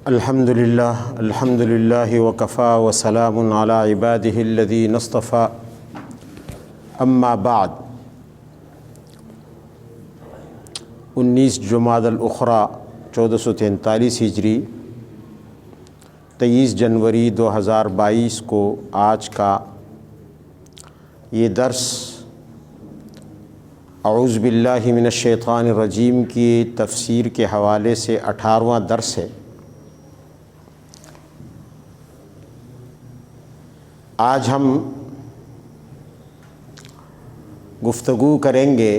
الحمد للہ وکفا وسلام علی عبادہ الذین اصطفیٰ اما بعد 19 جمادی الاخری 1443 ہجری 23 جنوری 2022 کو آج کا یہ درس اعوذ باللہ من الشیطان الرجیم کی تفسیر کے حوالے سے 18واں درس ہے۔ آج ہم گفتگو کریں گے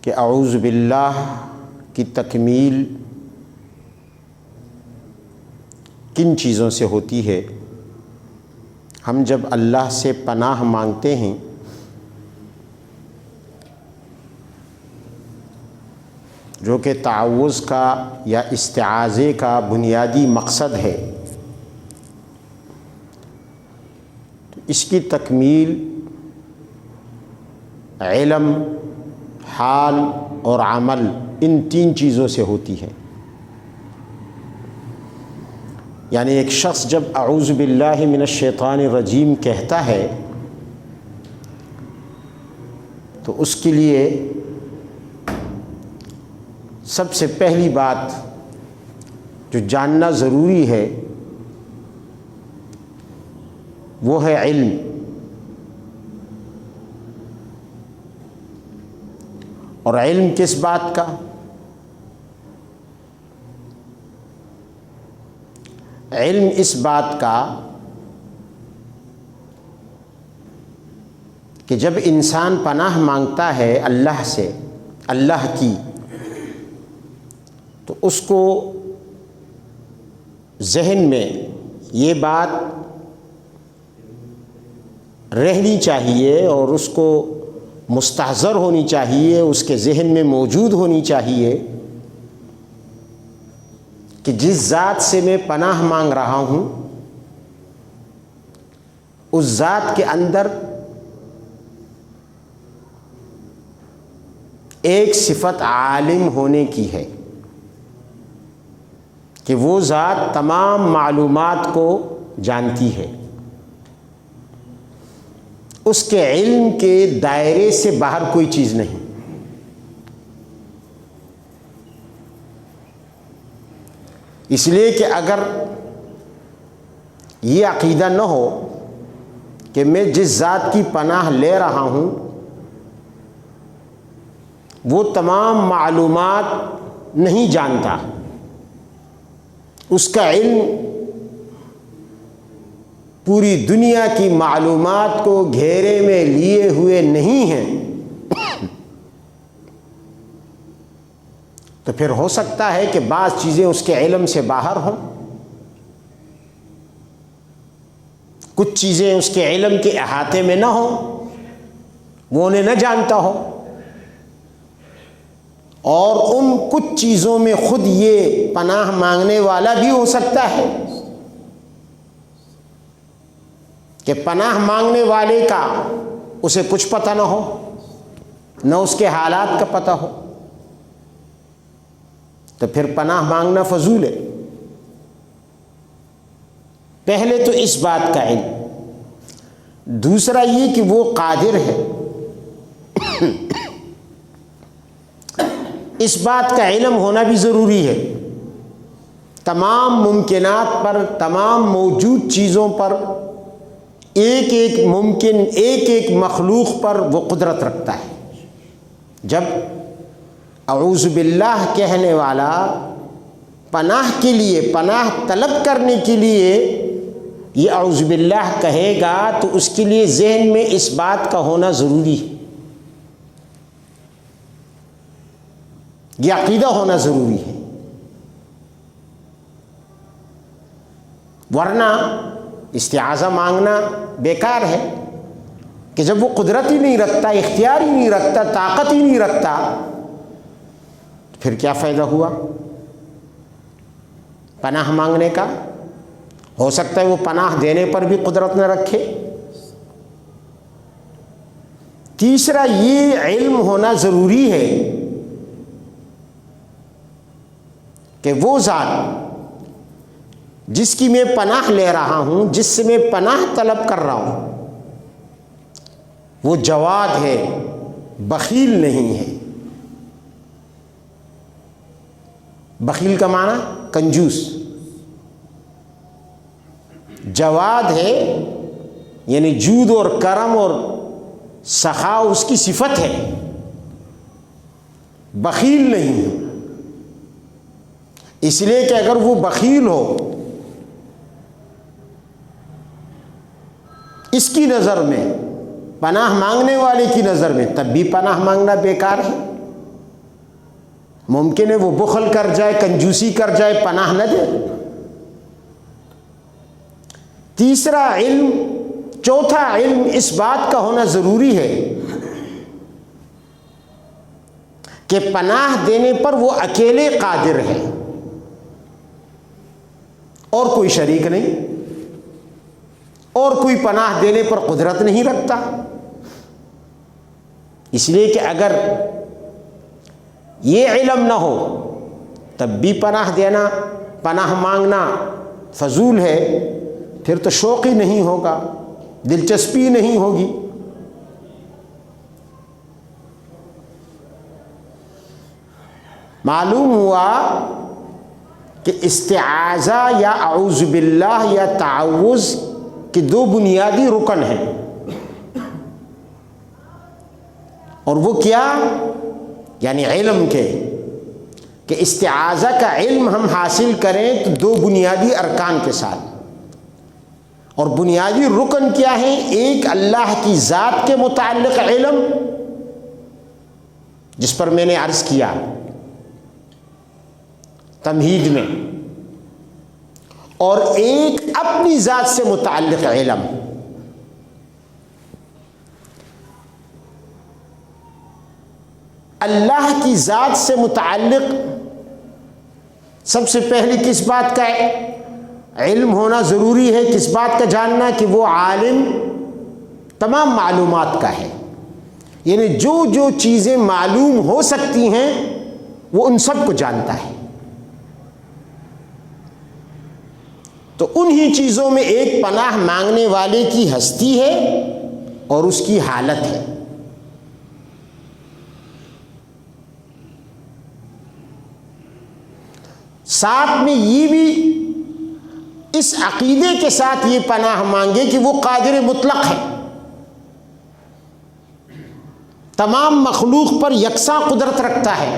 کہ اعوذ باللہ کی تکمیل کن چیزوں سے ہوتی ہے۔ ہم جب اللہ سے پناہ مانگتے ہیں جو کہ تعوذ کا یا استعاذے کا بنیادی مقصد ہے، تو اس کی تکمیل علم، حال اور عمل، ان 3 چیزوں سے ہوتی ہے۔ یعنی ایک شخص جب اعوذ باللہ من الشیطان الرجیم کہتا ہے تو اس کے لیے سب سے پہلی بات جو جاننا ضروری ہے وہ ہے علم۔ اور علم کس بات کا؟ علم اس بات کا کہ جب انسان پناہ مانگتا ہے اللہ سے، اللہ کی، تو اس کو ذہن میں یہ بات رہنی چاہیے اور اس کو مستحضر ہونی چاہیے، اس کے ذہن میں موجود ہونی چاہیے کہ جس ذات سے میں پناہ مانگ رہا ہوں اس ذات کے اندر ایک صفت عالم ہونے کی ہے کہ وہ ذات تمام معلومات کو جانتی ہے، اس کے علم کے دائرے سے باہر کوئی چیز نہیں۔ اس لیے کہ اگر یہ عقیدہ نہ ہو کہ میں جس ذات کی پناہ لے رہا ہوں وہ تمام معلومات نہیں جانتا، اس کا علم پوری دنیا کی معلومات کو گھیرے میں لیے ہوئے نہیں ہے، تو پھر ہو سکتا ہے کہ بعض چیزیں اس کے علم سے باہر ہوں، کچھ چیزیں اس کے علم کے احاطے میں نہ ہوں، وہ انہیں نہ جانتا ہو، اور ان کچھ چیزوں میں خود یہ پناہ مانگنے والا بھی ہو سکتا ہے کہ پناہ مانگنے والے کا اسے کچھ پتہ نہ ہو، نہ اس کے حالات کا پتہ ہو، تو پھر پناہ مانگنا فضول ہے۔ پہلے تو اس بات کا علم، دوسرا یہ کہ وہ قادر ہے، اس بات کا علم ہونا بھی ضروری ہے۔ تمام ممکنات پر، تمام موجود چیزوں پر، ایک ایک ممکن، ایک ایک مخلوق پر وہ قدرت رکھتا ہے۔ جب اعوذ باللہ کہنے والا پناہ کے لیے، پناہ طلب کرنے کے لیے یہ اعوذ باللہ کہے گا تو اس کے لیے ذہن میں اس بات کا ہونا ضروری ہے، یہ عقیدہ ہونا ضروری ہے، ورنہ استعاذہ مانگنا بیکار ہے کہ جب وہ قدرت ہی نہیں رکھتا، اختیار ہی نہیں رکھتا، طاقت ہی نہیں رکھتا، پھر کیا فائدہ ہوا پناہ مانگنے کا؟ ہو سکتا ہے وہ پناہ دینے پر بھی قدرت نہ رکھے۔ تیسرا یہ علم ہونا ضروری ہے کہ وہ ذات جس کی میں پناہ لے رہا ہوں، جس سے میں پناہ طلب کر رہا ہوں، وہ جواد ہے، بخیل نہیں ہے۔ بخیل کا معنی کنجوس، جواد ہے یعنی جود اور کرم اور سخا اس کی صفت ہے، بخیل نہیں ہے۔ اس لیے کہ اگر وہ بخیل ہو، اس کی نظر میں، پناہ مانگنے والے کی نظر میں، تب بھی پناہ مانگنا بیکار ہے۔ ممکن ہے وہ بخل کر جائے، کنجوسی کر جائے، پناہ نہ دے۔ تیسرا علم، چوتھا علم اس بات کا ہونا ضروری ہے کہ پناہ دینے پر وہ اکیلے قادر ہے اور کوئی شریک نہیں، اور کوئی پناہ دینے پر قدرت نہیں رکھتا۔ اس لیے کہ اگر یہ علم نہ ہو تب بھی پناہ دینا، پناہ مانگنا فضول ہے، پھر تو شوق ہی نہیں ہوگا، دلچسپی نہیں ہوگی۔ معلوم ہوا کہ استعاذہ یا اعوذ باللہ یا تعوذ کے دو بنیادی رکن ہیں، اور وہ کیا؟ یعنی علم کے، کہ استعاذہ کا علم ہم حاصل کریں تو دو بنیادی ارکان کے ساتھ، اور بنیادی رکن کیا ہے؟ ایک اللہ کی ذات کے متعلق علم، جس پر میں نے عرض کیا تمہید میں، اور ایک اپنی ذات سے متعلق علم۔ اللہ کی ذات سے متعلق سب سے پہلے کس بات کا علم ہونا ضروری ہے؟ کس بات کا جاننا؟ کہ وہ عالم تمام معلومات کا ہے، یعنی جو جو چیزیں معلوم ہو سکتی ہیں وہ ان سب کو جانتا ہے۔ تو انہی چیزوں میں ایک پناہ مانگنے والے کی ہستی ہے اور اس کی حالت ہے۔ ساتھ میں یہ بھی اس عقیدے کے ساتھ یہ پناہ مانگے کہ وہ قادر مطلق ہے، تمام مخلوق پر یکساں قدرت رکھتا ہے۔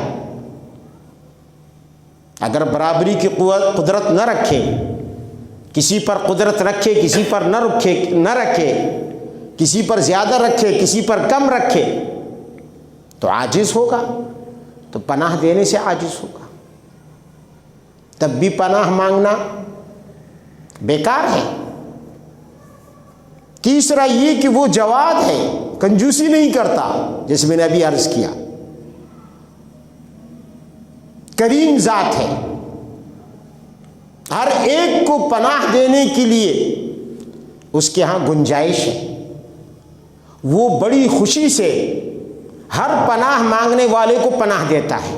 اگر برابری کی قدرت نہ رکھے، کسی پر قدرت رکھے، کسی پر نہ رکھے، کسی پر زیادہ رکھے، کسی پر کم رکھے، تو عاجز ہوگا، تو پناہ دینے سے عاجز ہوگا، تب بھی پناہ مانگنا بیکار ہے۔ تیسرا یہ کہ وہ جواد ہے، کنجوسی نہیں کرتا، جیسے میں نے ابھی عرض کیا، کریم ذات ہے، ہر ایک کو پناہ دینے کے لیے اس کے ہاں گنجائش ہے، وہ بڑی خوشی سے ہر پناہ مانگنے والے کو پناہ دیتا ہے۔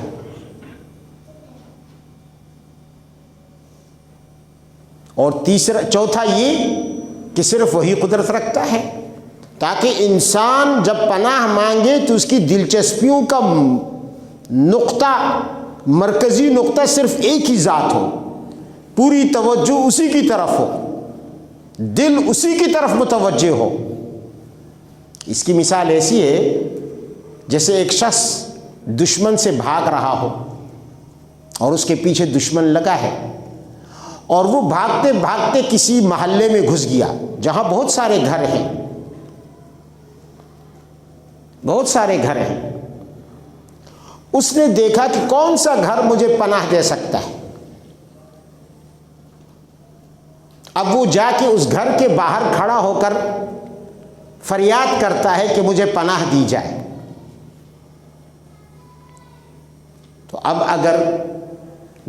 اور چوتھا یہ کہ صرف وہی قدرت رکھتا ہے، تاکہ انسان جب پناہ مانگے تو اس کی دلچسپیوں کا نقطہ، مرکزی نقطہ صرف ایک ہی ذات ہو، پوری توجہ اسی کی طرف ہو، دل اسی کی طرف متوجہ ہو۔ اس کی مثال ایسی ہے جیسے ایک شخص دشمن سے بھاگ رہا ہو اور اس کے پیچھے دشمن لگا ہے، اور وہ بھاگتے بھاگتے کسی محلے میں گھس گیا جہاں بہت سارے گھر ہیں، بہت سارے گھر ہیں۔ اس نے دیکھا کہ کون سا گھر مجھے پناہ دے سکتا ہے۔ اب وہ جا کے اس گھر کے باہر کھڑا ہو کر فریاد کرتا ہے کہ مجھے پناہ دی جائے۔ تو اب اگر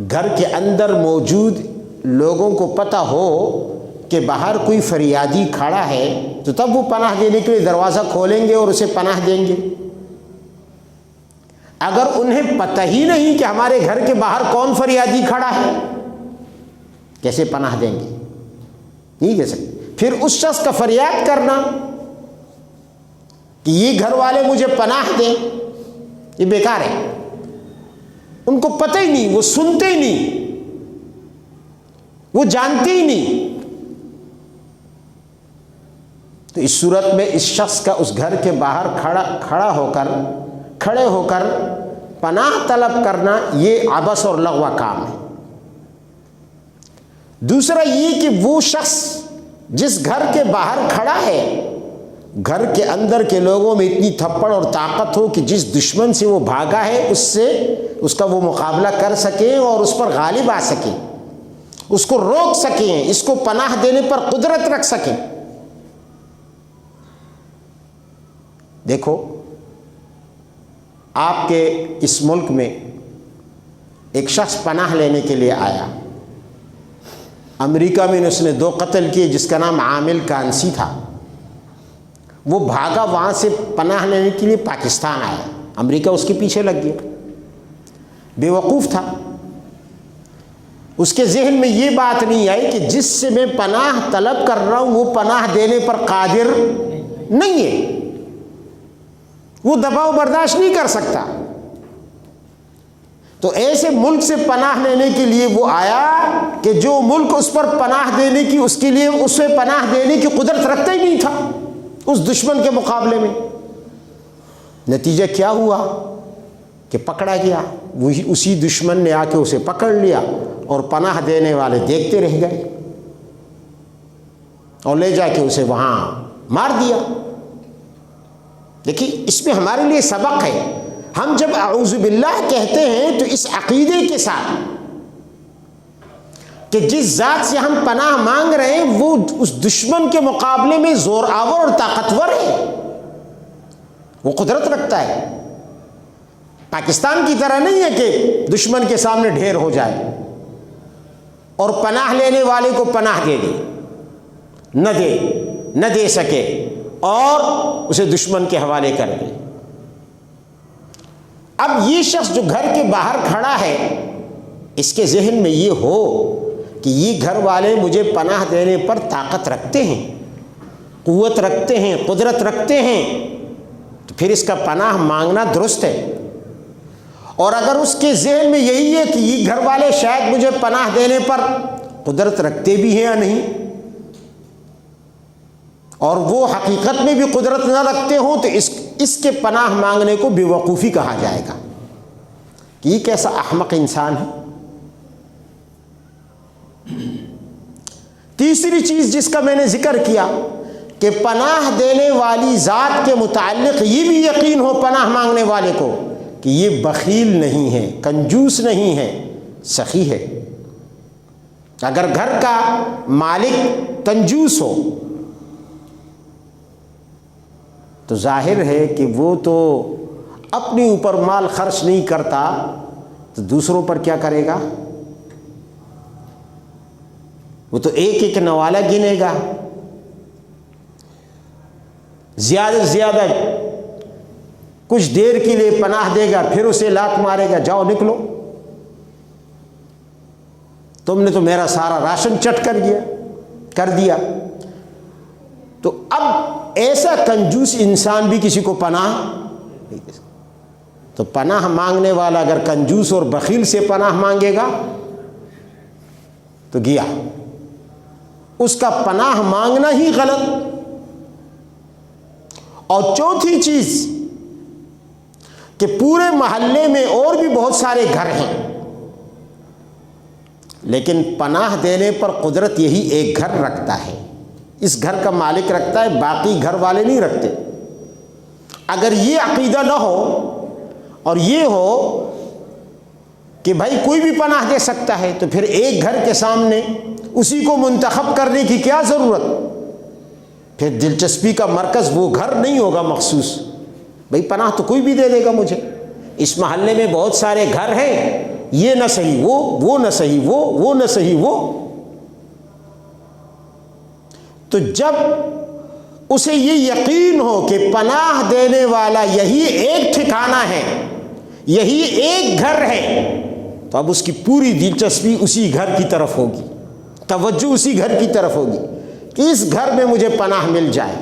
گھر کے اندر موجود لوگوں کو پتہ ہو کہ باہر کوئی فریادی کھڑا ہے تو تب وہ پناہ دینے کے لیے دروازہ کھولیں گے اور اسے پناہ دیں گے۔ اگر انہیں پتہ ہی نہیں کہ ہمارے گھر کے باہر کون فریادی کھڑا ہے، کیسے پناہ دیں گے؟ نہیں دے سکتے۔ پھر اس شخص کا فریاد کرنا کہ یہ گھر والے مجھے پناہ دیں، یہ بیکار ہے۔ ان کو پتہ ہی نہیں، وہ سنتے ہی نہیں، وہ جانتے ہی نہیں۔ تو اس صورت میں اس شخص کا اس گھر کے باہر کھڑے ہو کر پناہ طلب کرنا یہ عبث اور لغو کام ہے۔ دوسرا یہ کہ وہ شخص جس گھر کے باہر کھڑا ہے، گھر کے اندر کے لوگوں میں اتنی تھپڑ اور طاقت ہو کہ جس دشمن سے وہ بھاگا ہے اس کا وہ مقابلہ کر سکیں اور اس پر غالب آ سکیں، اس کو روک سکیں، اس کو پناہ دینے پر قدرت رکھ سکیں۔ دیکھو، آپ کے اس ملک میں ایک شخص پناہ لینے کے لیے آیا، امریکہ میں اس نے 2 قتل کیے، جس کا نام عامل کانسی تھا۔ وہ بھاگا وہاں سے پناہ لینے کے لیے پاکستان آیا، امریکہ اس کے پیچھے لگ گیا، بے وقوف تھا۔ اس کے ذہن میں یہ بات نہیں آئی کہ جس سے میں پناہ طلب کر رہا ہوں وہ پناہ دینے پر قادر نہیں ہے، وہ دباؤ برداشت نہیں کر سکتا۔ تو ایسے ملک سے پناہ لینے کے لیے وہ آیا کہ جو ملک اس پر پناہ دینے کی، اس کے لیے اسے پناہ دینے کی قدرت رکھتا ہی نہیں تھا اس دشمن کے مقابلے میں۔ نتیجہ کیا ہوا کہ پکڑا گیا، وہی اسی دشمن نے آ کے اسے پکڑ لیا اور پناہ دینے والے دیکھتے رہ گئے اور لے جا کے اسے وہاں مار دیا۔ دیکھیے، اس میں ہمارے لیے سبق ہے۔ ہم جب اعوذ باللہ کہتے ہیں تو اس عقیدے کے ساتھ کہ جس ذات سے ہم پناہ مانگ رہے ہیں وہ اس دشمن کے مقابلے میں زور آور اور طاقتور ہے، وہ قدرت رکھتا ہے۔ پاکستان کی طرح نہیں ہے کہ دشمن کے سامنے ڈھیر ہو جائے اور پناہ لینے والے کو پناہ دے دے، نہ دے سکے اور اسے دشمن کے حوالے کر دے۔ اب یہ شخص جو گھر کے باہر کھڑا ہے، اس کے ذہن میں یہ ہو کہ یہ گھر والے مجھے پناہ دینے پر طاقت رکھتے ہیں، قوت رکھتے ہیں، قدرت رکھتے ہیں، تو پھر اس کا پناہ مانگنا درست ہے۔ اور اگر اس کے ذہن میں یہی ہے کہ یہ گھر والے شاید مجھے پناہ دینے پر قدرت رکھتے بھی ہیں یا نہیں، اور وہ حقیقت میں بھی قدرت نہ رکھتے ہوں، تو اس کے پناہ مانگنے کو بے وقوفی کہا جائے گا کہ یہ کیسا احمق انسان ہے۔ تیسری چیز جس کا میں نے ذکر کیا کہ پناہ دینے والی ذات کے متعلق یہ بھی یقین ہو پناہ مانگنے والے کو کہ یہ بخیل نہیں ہے، کنجوس نہیں ہے، سخی ہے۔ اگر گھر کا مالک کنجوس ہو تو ظاہر ہے کہ وہ تو اپنے اوپر مال خرچ نہیں کرتا تو دوسروں پر کیا کرے گا؟ وہ تو ایک ایک نوالہ گنے گا، زیادہ سے زیادہ کچھ دیر کے لیے پناہ دے گا، پھر اسے لات مارے گا، جاؤ نکلو، تم نے تو میرا سارا راشن چٹ کر دیا۔ تو اب ایسا کنجوس انسان بھی کسی کو پناہ نہیں دے سکتا۔ تو پناہ مانگنے والا اگر کنجوس اور بخیل سے پناہ مانگے گا تو گیا، اس کا پناہ مانگنا ہی غلط۔ اور چوتھی چیز کہ پورے محلے میں اور بھی بہت سارے گھر ہیں، لیکن پناہ دینے پر قدرت یہی ایک گھر رکھتا ہے، اس گھر کا مالک رکھتا ہے، باقی گھر والے نہیں رکھتے۔ اگر یہ عقیدہ نہ ہو اور یہ ہو کہ بھائی کوئی بھی پناہ دے سکتا ہے، تو پھر ایک گھر کے سامنے اسی کو منتخب کرنے کی کیا ضرورت؟ پھر دلچسپی کا مرکز وہ گھر نہیں ہوگا مخصوص، بھئی پناہ تو کوئی بھی دے دے گا مجھے، اس محلے میں بہت سارے گھر ہیں، یہ نہ صحیح وہ نہ صحیح وہ نہ صحیح وہ۔ تو جب اسے یہ یقین ہو کہ پناہ دینے والا یہی ایک ٹھکانہ ہے، یہی ایک گھر ہے تو اب اس کی پوری دلچسپی اسی گھر کی طرف ہوگی، توجہ اسی گھر کی طرف ہوگی کہ اس گھر میں مجھے پناہ مل جائے۔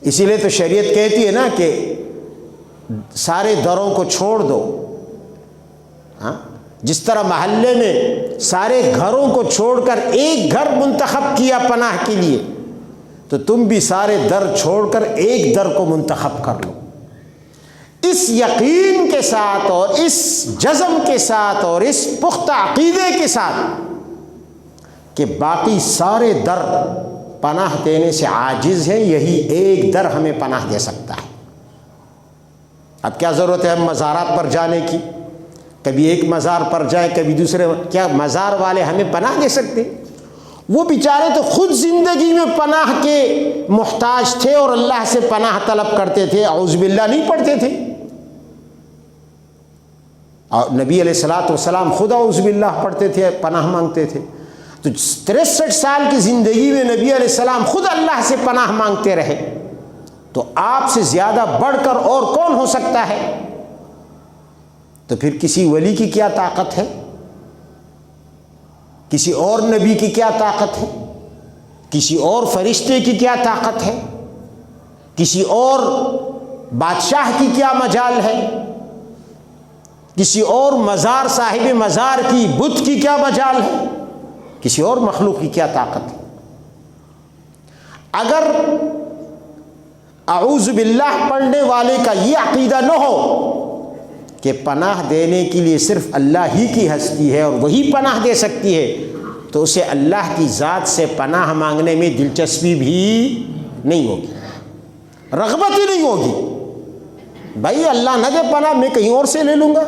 اسی لیے تو شریعت کہتی ہے نا کہ سارے دروں کو چھوڑ دو، ہاں، جس طرح محلے میں سارے گھروں کو چھوڑ کر ایک گھر منتخب کیا پناہ کے لیے، تو تم بھی سارے در چھوڑ کر ایک در کو منتخب کر لو، اس یقین کے ساتھ اور اس جزم کے ساتھ اور اس پختہ عقیدے کے ساتھ کہ باقی سارے در پناہ دینے سے عاجز ہیں، یہی ایک در ہمیں پناہ دے سکتا ہے۔ اب کیا ضرورت ہے ہم مزارات پر جانے کی؟ کبھی ایک مزار پر جائیں کبھی دوسرے، کیا مزار والے ہمیں پناہ دے سکتے؟ وہ بیچارے تو خود زندگی میں پناہ کے محتاج تھے اور اللہ سے پناہ طلب کرتے تھے، اعوذ باللہ نہیں پڑھتے تھے، اور نبی علیہ الصلوۃ والسلام خود اعوذ باللہ پڑھتے تھے، پناہ مانگتے تھے۔ تو 63 سال کی زندگی میں نبی علیہ السلام خود اللہ سے پناہ مانگتے رہے، تو آپ سے زیادہ بڑھ کر اور کون ہو سکتا ہے؟ تو پھر کسی ولی کی کیا طاقت ہے؟ کسی اور نبی کی کیا طاقت ہے؟ کسی اور فرشتے کی کیا طاقت ہے؟ کسی اور بادشاہ کی کیا مجال ہے؟ کسی اور مزار صاحب مزار کی، بت کی کیا مجال ہے؟ کسی اور مخلوق کی کیا طاقت ہے؟ اگر اعوذ باللہ پڑھنے والے کا یہ عقیدہ نہ ہو کہ پناہ دینے کے لیے صرف اللہ ہی کی ہستی ہے اور وہی پناہ دے سکتی ہے، تو اسے اللہ کی ذات سے پناہ مانگنے میں دلچسپی بھی نہیں ہوگی، رغبت ہی نہیں ہوگی۔ بھائی اللہ نہ دے پناہ، میں کہیں اور سے لے لوں گا،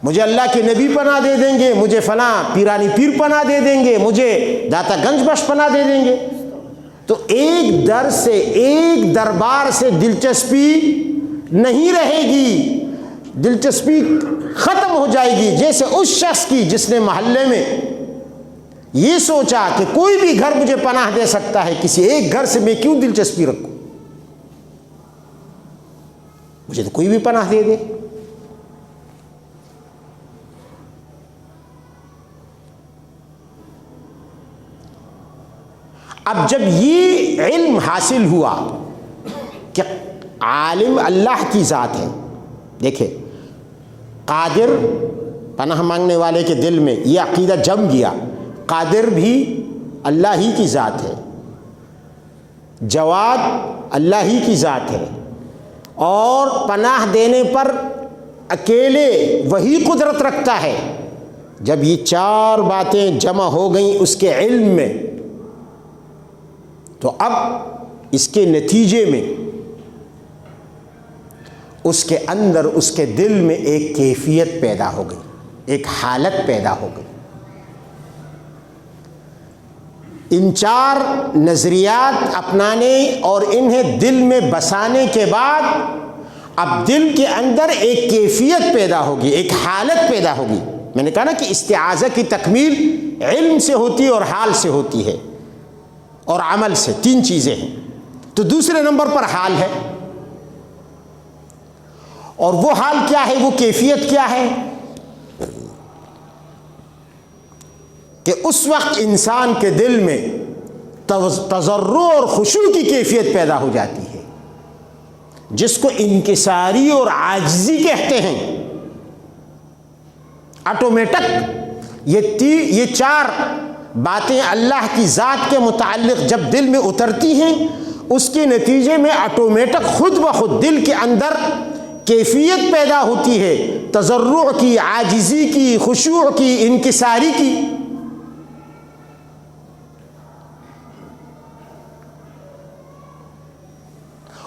مجھے اللہ کے نبی پناہ دے دیں گے، مجھے فلاں پیرانی پیر پناہ دے دیں گے، مجھے داتا گنج بخش پناہ دے دیں گے۔ تو ایک در سے، ایک دربار سے دلچسپی نہیں رہے گی، دلچسپی ختم ہو جائے گی۔ جیسے اس شخص کی جس نے محلے میں یہ سوچا کہ کوئی بھی گھر مجھے پناہ دے سکتا ہے، کسی ایک گھر سے میں کیوں دلچسپی رکھوں، مجھے تو کوئی بھی پناہ دے دے۔ اب جب یہ علم حاصل ہوا کہ عالم اللہ کی ذات ہے، دیکھیں قادر، پناہ مانگنے والے کے دل میں یہ عقیدہ جم گیا، قادر بھی اللہ ہی کی ذات ہے، جواد اللہ ہی کی ذات ہے، اور پناہ دینے پر اکیلے وہی قدرت رکھتا ہے۔ جب یہ چار باتیں جمع ہو گئیں اس کے علم میں، تو اب اس کے نتیجے میں اس کے اندر، اس کے دل میں ایک کیفیت پیدا ہو گئی، ایک حالت پیدا ہو گئی۔ ان چار نظریات اپنانے اور انہیں دل میں بسانے کے بعد اب دل کے اندر ایک کیفیت پیدا ہوگی، ایک حالت پیدا ہوگی۔ میں نے کہا نا کہ استعاذہ کی تکمیل علم سے ہوتی ہے اور حال سے ہوتی ہے اور عمل سے، تین چیزیں ہیں۔ تو دوسرے نمبر پر حال ہے، اور وہ حال کیا ہے، وہ کیفیت کیا ہے کہ اس وقت انسان کے دل میں تضرع اور خشوع کی کیفیت پیدا ہو جاتی ہے، جس کو انکساری اور عاجزی کہتے ہیں۔ آٹومیٹک یہ چار باتیں اللہ کی ذات کے متعلق جب دل میں اترتی ہیں، اس کے نتیجے میں آٹومیٹک خود بخود دل کے اندر کیفیت پیدا ہوتی ہے، تضرع کی، عاجزی کی، خشوع کی، انکساری کی۔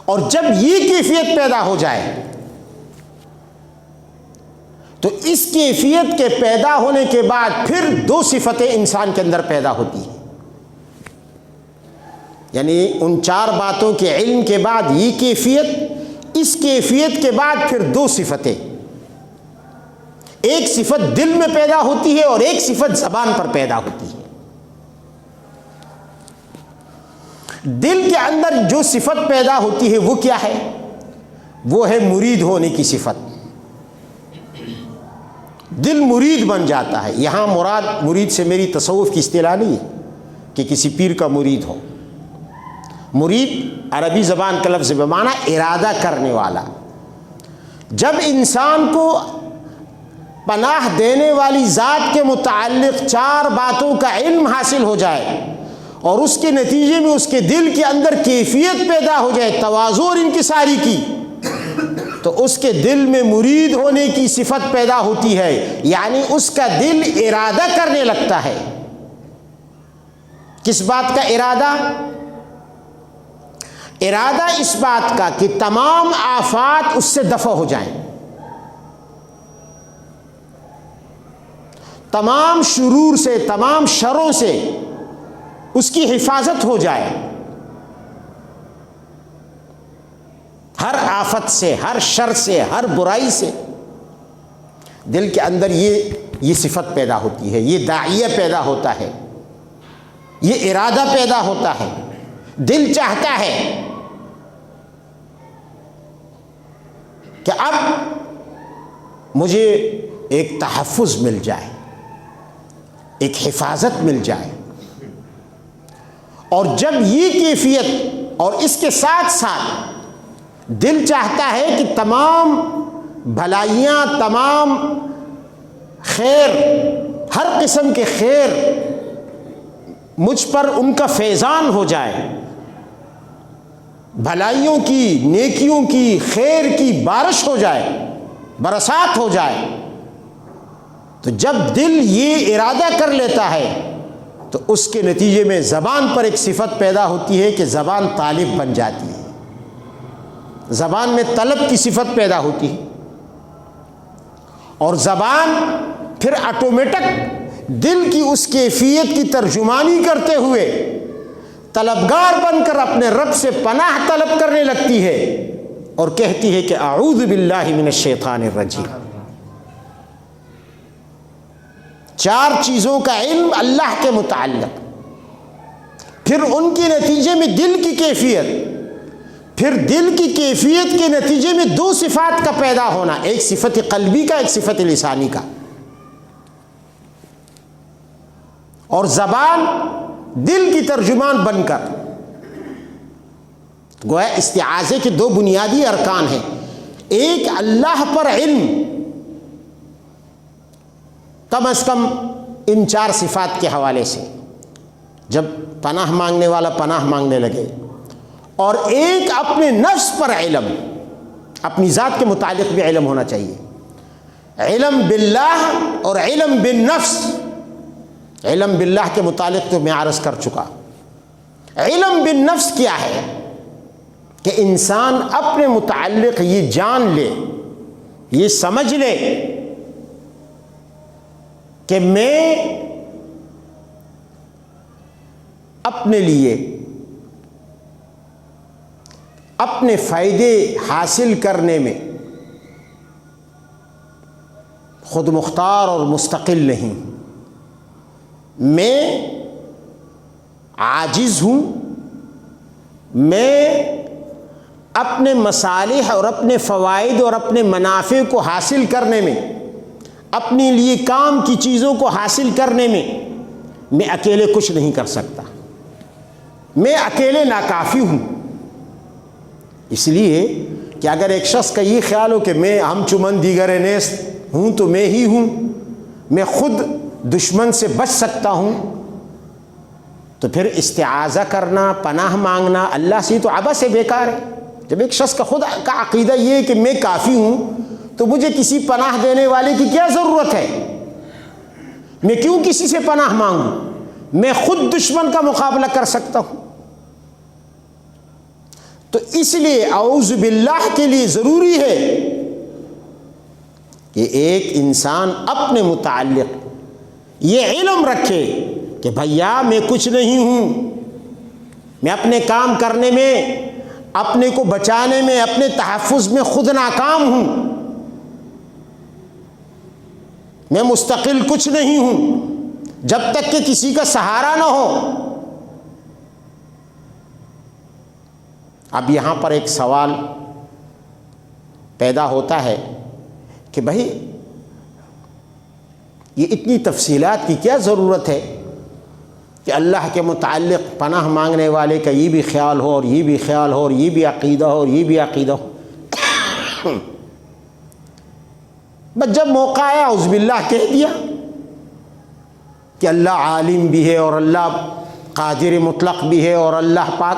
اور جب یہ کیفیت پیدا ہو جائے تو اس کیفیت کے پیدا ہونے کے بعد پھر دو صفتیں انسان کے اندر پیدا ہوتی ہیں، یعنی ان چار باتوں کے علم کے بعد یہ کیفیت، اس کیفیت کے بعد پھر دو صفتیں، ایک صفت دل میں پیدا ہوتی ہے اور ایک صفت زبان پر پیدا ہوتی ہے۔ دل کے اندر جو صفت پیدا ہوتی ہے وہ کیا ہے؟ وہ ہے مرید ہونے کی صفت. دل مرید بن جاتا ہے. یہاں مراد مرید سے میری تصوف کی اصطلاح نہیں ہے کہ کسی پیر کا مرید ہو. مرید عربی زبان کا لفظ بمعنی ارادہ کرنے والا. جب انسان کو پناہ دینے والی ذات کے متعلق 4 باتوں کا علم حاصل ہو جائے اور اس کے نتیجے میں اس کے دل کے اندر کیفیت پیدا ہو جائے تواضع اور انکساری کی، تو اس کے دل میں مرید ہونے کی صفت پیدا ہوتی ہے. یعنی اس کا دل ارادہ کرنے لگتا ہے. کس بات کا ارادہ؟ ارادہ اس بات کا کہ تمام آفات اس سے دفع ہو جائیں، تمام شرور سے، تمام شروں سے اس کی حفاظت ہو جائے، ہر آفت سے، ہر شر سے، ہر برائی سے. دل کے اندر یہ صفت پیدا ہوتی ہے، یہ داعیہ پیدا ہوتا ہے، یہ ارادہ پیدا ہوتا ہے. دل چاہتا ہے کہ اب مجھے ایک تحفظ مل جائے، ایک حفاظت مل جائے. اور جب یہ کیفیت، اور اس کے ساتھ ساتھ دل چاہتا ہے کہ تمام بھلائیاں، تمام خیر، ہر قسم کے خیر مجھ پر ان کا فیضان ہو جائے، بھلائیوں کی، نیکیوں کی، خیر کی بارش ہو جائے، برسات ہو جائے. تو جب دل یہ ارادہ کر لیتا ہے تو اس کے نتیجے میں زبان پر ایک صفت پیدا ہوتی ہے کہ زبان طالب بن جاتی ہے. زبان میں طلب کی صفت پیدا ہوتی ہے، اور زبان پھر آٹومیٹک دل کی اس کیفیت کی ترجمانی کرتے ہوئے طلبگار بن کر اپنے رب سے پناہ طلب کرنے لگتی ہے اور کہتی ہے کہ اعوذ باللہ من الشیطان الرجیم. 4 چیزوں کا علم اللہ کے متعلق، پھر ان کے نتیجے میں دل کی کیفیت، پھر دل کی کیفیت کے نتیجے میں 2 صفات کا پیدا ہونا، ایک صفت قلبی کا، ایک صفت لسانی کا. اور زبان دل کی ترجمان بن کر، گویا استعاذے کے 2 بنیادی ارکان ہیں. ایک اللہ پر علم، کم از کم ان 4 صفات کے حوالے سے جب پناہ مانگنے والا پناہ مانگنے لگے، اور ایک اپنے نفس پر علم، اپنی ذات کے متعلق بھی علم ہونا چاہیے. علم باللہ اور علم بالنفس. علم باللہ کے متعلق تو میں عرض کر چکا. علم بالنفس کیا ہے؟ کہ انسان اپنے متعلق یہ جان لے، یہ سمجھ لے کہ میں اپنے لیے، اپنے فائدے حاصل کرنے میں خود مختار اور مستقل نہیں. میں عاجز ہوں. میں اپنے مصالح اور اپنے فوائد اور اپنے منافع کو حاصل کرنے میں، اپنے لیے کام کی چیزوں کو حاصل کرنے میں اکیلے کچھ نہیں کر سکتا. میں اکیلے ناکافی ہوں. اس لیے کہ اگر ایک شخص کا یہ خیال ہو کہ میں ہم چمن دیگر نیست ہوں تو میں ہی ہوں، میں خود دشمن سے بچ سکتا ہوں، تو پھر استعاذہ کرنا، پناہ مانگنا اللہ سے تو عبث سے بیکار ہے. جب ایک شخص کا خود کا عقیدہ یہ ہے کہ میں کافی ہوں تو مجھے کسی پناہ دینے والے کی کیا ضرورت ہے؟ میں کیوں کسی سے پناہ مانگوں؟ میں خود دشمن کا مقابلہ کر سکتا ہوں. تو اس لیے اعوذ باللہ کے لیے ضروری ہے کہ ایک انسان اپنے متعلق یہ علم رکھے کہ بھیا میں کچھ نہیں ہوں. میں اپنے کام کرنے میں، اپنے کو بچانے میں، اپنے تحفظ میں خود ناکام ہوں. میں مستقل کچھ نہیں ہوں جب تک کہ کسی کا سہارا نہ ہو. اب یہاں پر ایک سوال پیدا ہوتا ہے کہ بھائی یہ اتنی تفصیلات کی کیا ضرورت ہے کہ اللہ کے متعلق پناہ مانگنے والے کا یہ بھی خیال ہو اور یہ بھی خیال ہو اور یہ بھی عقیدہ ہو اور یہ بھی عقیدہ ہو. بس جب موقع آیا اعوذ باللہ کہہ دیا کہ اللہ عالم بھی ہے اور اللہ قادر مطلق بھی ہے اور اللہ پاک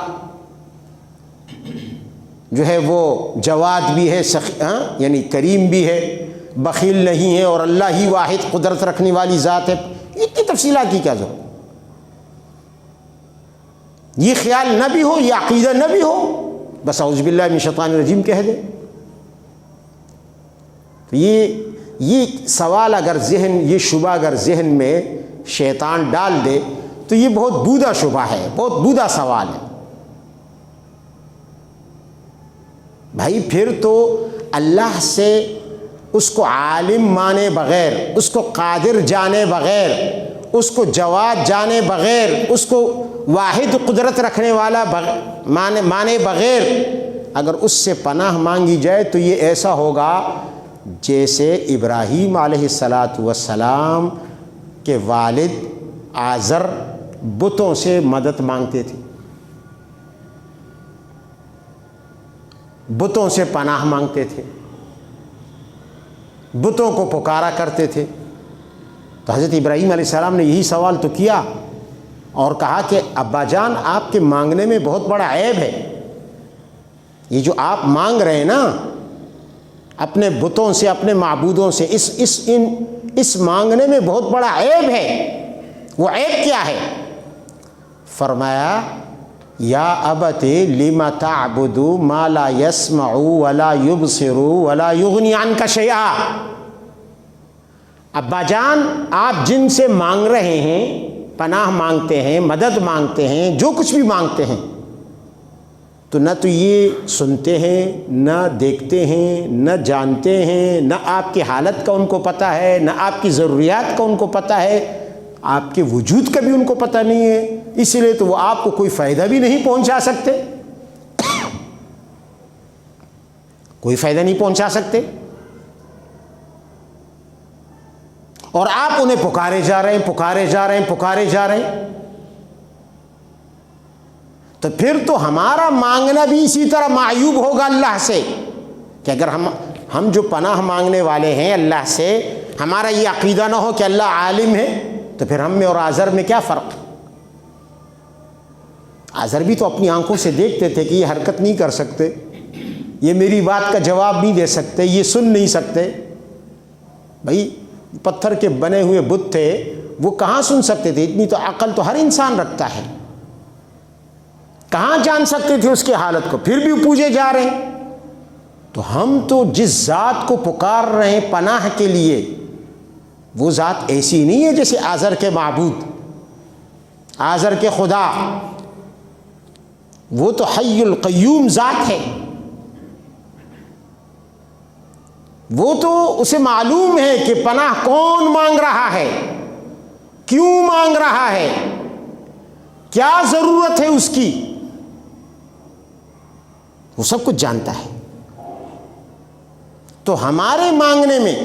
جو ہے وہ جواد بھی ہے یعنی کریم بھی ہے، بخیل نہیں ہے، اور اللہ ہی واحد قدرت رکھنے والی ذات ہے. اتنی تفصیلات کی کیا ضرورت؟ یہ خیال نہ بھی ہو، یہ عقیدہ نہ بھی ہو، بس اعوذ باللہ من الشیطان الرجیم کہہ دے. تو یہ سوال اگر یہ شبہ اگر ذہن میں شیطان ڈال دے تو یہ بہت بودا شبہ ہے، بہت بودا سوال ہے. بھائی پھر تو اللہ سے اس کو عالم مانے بغیر، اس کو قادر جانے بغیر، اس کو جواد جانے بغیر، اس کو واحد قدرت رکھنے والا مانے بغیر اگر اس سے پناہ مانگی جائے تو یہ ایسا ہوگا جیسے ابراہیم علیہ السلام کے والد آزر بتوں سے مدد مانگتے تھے، بتوں سے پناہ مانگتے تھے، بتوں کو پکارا کرتے تھے. تو حضرت ابراہیم علیہ السلام نے یہی سوال تو کیا اور کہا کہ ابا جان آپ کے مانگنے میں بہت بڑا عیب ہے. یہ جو آپ مانگ رہے ہیں نا اپنے بتوں سے، اپنے معبودوں سے، اس مانگنے میں بہت بڑا عیب ہے. وہ عیب کیا ہے؟ فرمایا یا ابت لم تعبد ما لا يسمع ولا يبصر ولا يغني عنك شيئا. ابا جان آپ جن سے مانگ رہے ہیں، پناہ مانگتے ہیں، مدد مانگتے ہیں، جو کچھ بھی مانگتے ہیں، تو نہ تو یہ سنتے ہیں، نہ دیکھتے ہیں، نہ جانتے ہیں، نہ آپ کی حالت کا ان کو پتہ ہے، نہ آپ کی ضروریات کا ان کو پتہ ہے، آپ کے وجود کا بھی ان کو پتہ نہیں ہے. اس لیے تو وہ آپ کو کوئی فائدہ بھی نہیں پہنچا سکتے، کوئی فائدہ نہیں پہنچا سکتے، اور آپ انہیں پکارے جا رہے ہیں، پکارے جا رہے ہیں، پکارے جا رہے ہیں. تو پھر تو ہمارا مانگنا بھی اسی طرح معیوب ہوگا اللہ سے کہ اگر ہم جو پناہ مانگنے والے ہیں اللہ سے، ہمارا یہ عقیدہ نہ ہو کہ اللہ عالم ہے، تو پھر ہم میں اور آزر میں کیا فرق؟ آزر بھی تو اپنی آنکھوں سے دیکھتے تھے کہ یہ حرکت نہیں کر سکتے، یہ میری بات کا جواب نہیں دے سکتے، یہ سن نہیں سکتے. بھائی پتھر کے بنے ہوئے بت تھے، وہ کہاں سن سکتے تھے؟ اتنی تو عقل تو ہر انسان رکھتا ہے، کہاں جان سکتے تھے اس کی حالت کو؟ پھر بھی پوجے جا رہے ہیں. تو ہم تو جس ذات کو پکار رہے ہیں پناہ کے لیے، وہ ذات ایسی نہیں ہے جیسے آزر کے معبود، آزر کے خدا. وہ تو حی القیوم ذات ہے، وہ تو اسے معلوم ہے کہ پناہ کون مانگ رہا ہے، کیوں مانگ رہا ہے، کیا ضرورت ہے اس کی، وہ سب کچھ جانتا ہے. تو ہمارے مانگنے میں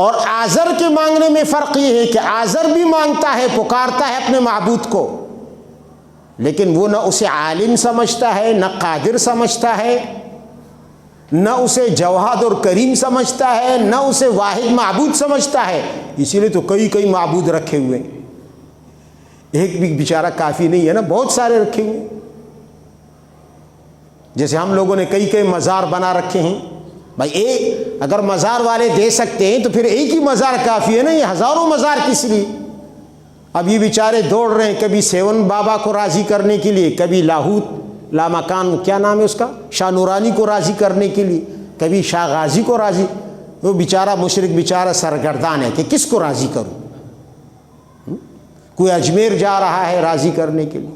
اور آزر کے مانگنے میں فرق یہ ہے کہ آزر بھی مانگتا ہے، پکارتا ہے اپنے معبود کو، لیکن وہ نہ اسے عالم سمجھتا ہے، نہ قادر سمجھتا ہے، نہ اسے جواد اور کریم سمجھتا ہے، نہ اسے واحد معبود سمجھتا ہے. اسی لیے تو کئی معبود رکھے ہوئے ہیں، ایک بھی بیچارہ کافی نہیں ہے نا، بہت سارے رکھے ہوئے ہیں. جیسے ہم لوگوں نے کئی مزار بنا رکھے ہیں. بھائی ایک اگر مزار والے دے سکتے ہیں تو پھر ایک ہی مزار کافی ہے نا، یہ ہزاروں مزار کس لیے؟ اب یہ بیچارے دوڑ رہے ہیں کبھی سیون بابا کو راضی کرنے کے لیے، کبھی لاہوت لامکان کیا نام ہے اس کا، شاہ نورانی کو راضی کرنے کے لیے، کبھی شاہ غازی کو راضی. وہ بیچارہ مشرک بیچارہ سرگردان ہے کہ کس کو راضی کروں. کوئی اجمیر جا رہا ہے راضی کرنے کے لیے،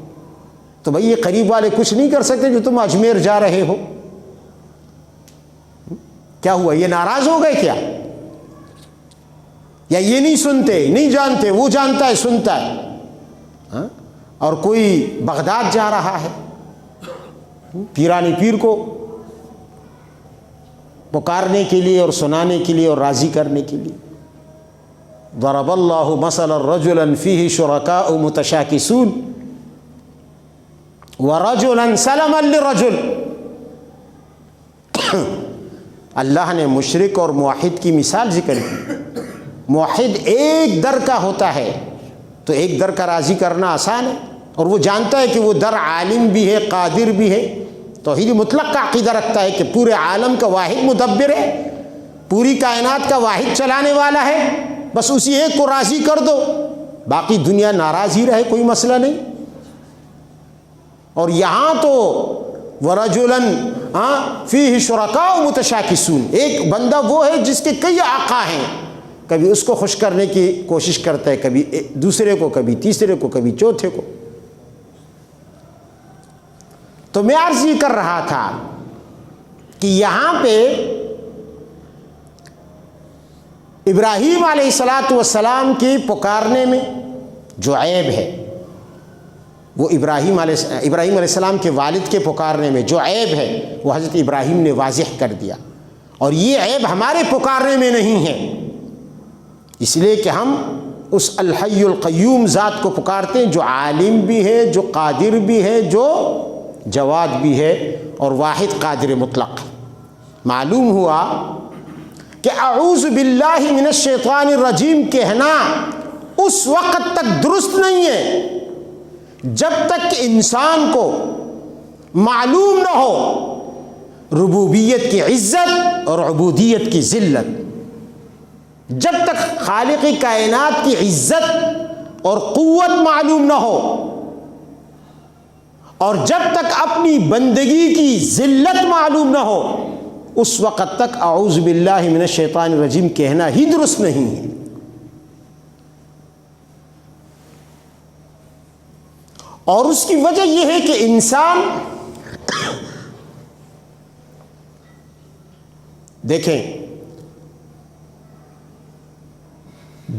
تو بھئی یہ قریب والے کچھ نہیں کر سکتے جو تم اجمیر جا رہے ہو. کیا ہوا، یہ ناراض ہو گئے کیا؟ یا یہ نہیں سنتے، نہیں جانتے، وہ جانتا ہے، سنتا ہے. اور کوئی بغداد جا رہا ہے، پیرانی پیر کو پکارنے کے لیے اور سنانے کے لیے اور راضی کرنے کے لیے. ضرب اللہ مثلا رجلا فیہ شرکاء متشاکسون ورجلا سلما لرجل. اللہ نے مشرک اور موحد کی مثال ذکر کی. موحد ایک در کا ہوتا ہے تو ایک در کا راضی کرنا آسان ہے، اور وہ جانتا ہے کہ وہ در عالم بھی ہے، قادر بھی ہے، توحید مطلق کا عقیدہ رکھتا ہے کہ پورے عالم کا واحد مدبر ہے، پوری کائنات کا واحد چلانے والا ہے، بس اسی ایک کو راضی کر دو، باقی دنیا ناراض ہی رہے، کوئی مسئلہ نہیں. اور یہاں تو وَرَجُلًا فِيهِ شُرَكَاءُ مُتَشَاكِسُونَ، ایک بندہ وہ ہے جس کے کئی آقا ہیں، کبھی اس کو خوش کرنے کی کوشش کرتا ہے، کبھی دوسرے کو، کبھی تیسرے کو، کبھی چوتھے کو. تو میں عرض یہ کر رہا تھا کہ یہاں پہ ابراہیم علیہ السلام کی پکارنے میں جو عیب ہے، وہ ابراہیم علیہ السلام کے والد کے پکارنے میں جو عیب ہے وہ حضرت ابراہیم نے واضح کر دیا. اور یہ عیب ہمارے پکارنے میں نہیں ہے، اس لیے کہ ہم اس الحی القیوم ذات کو پکارتے ہیں جو عالم بھی ہے، جو قادر بھی ہے، جو جواد بھی ہے اور واحد قادر مطلق. معلوم ہوا کہ اعوذ باللہ من الشیطان الرجیم کہنا اس وقت تک درست نہیں ہے جب تک کہ انسان کو معلوم نہ ہو ربوبیت کی عزت اور عبودیت کی ذلت. جب تک خالق کائنات کی عزت اور قوت معلوم نہ ہو، اور جب تک اپنی بندگی کی ذلت معلوم نہ ہو، اس وقت تک اعوذ باللہ من الشیطان الرجیم کہنا ہی درست نہیں ہے. اور اس کی وجہ یہ ہے کہ انسان دیکھیں،